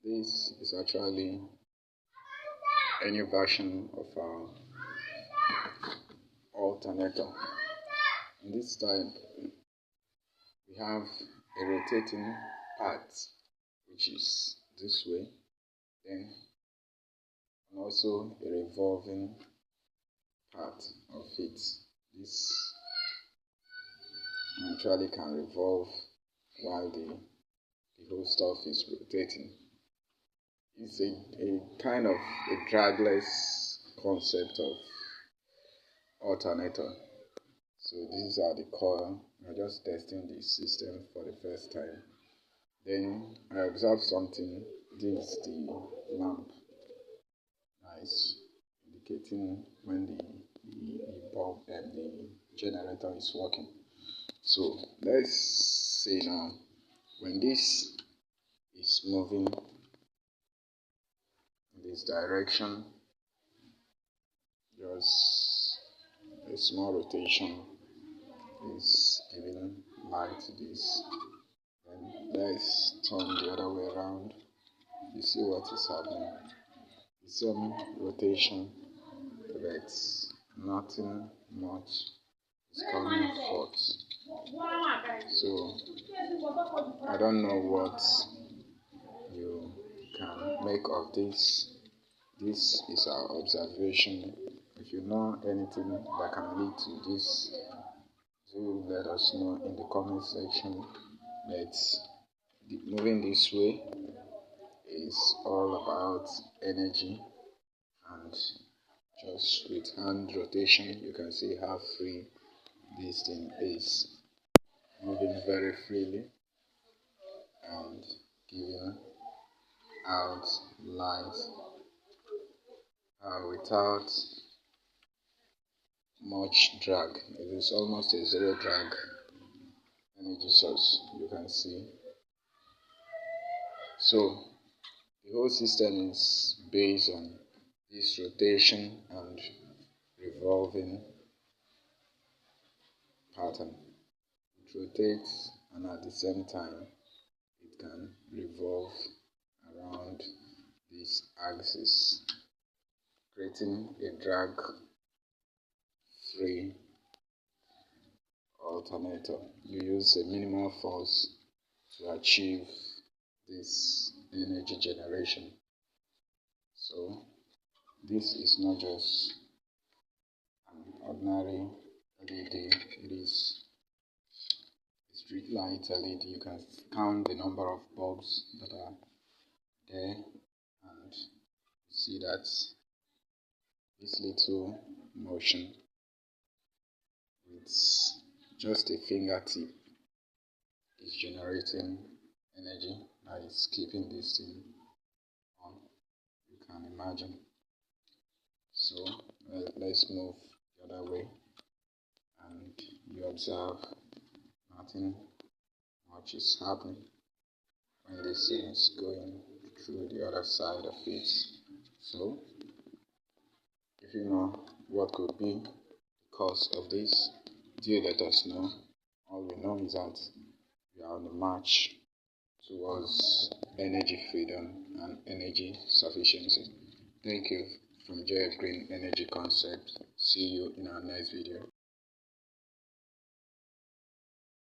This is actually a new version of our alternator. In this type, we have a rotating part, which is this way, then and also a revolving part of it. This actually can revolve while the whole stuff is rotating. It's a kind of a dragless concept of alternator. So these are the coil. I'm just testing the system for the first time. Then I observed something. This is the lamp. Nice, indicating when the bulb and the generator is working. So let's say now, when this is moving in this direction, just a small rotation is giving light to this. Then let's turn the other way around. You see what is happening. The same rotation, but nothing much is coming forth. So I don't know what you can make of this. This is our observation. If you know anything that can lead to this, do let us know in the comment section. But moving this way is all about energy, and just with hand rotation you can see how free this thing is, moving very freely and giving out light without much drag. It is almost a zero drag energy source, you can see. So the whole system is based on this rotation and revolving pattern. It rotates, and at the same time it can revolve around this axis, creating a drag free alternator. You use a minimal force to achieve this energy generation. So this is not just an ordinary LED, it is a street light LED. You can count the number of bulbs that are there, and see that this little motion with just a fingertip is generating energy that is keeping this thing on. You can imagine. So let's move the other way, and you observe nothing much is happening when this thing is going through the other side of it. So if you know what could be the cause of this, do let us know. All we know is that we are on the march towards energy freedom and energy sufficiency. Thank you from JF Green Energy Concept. See you in our next video.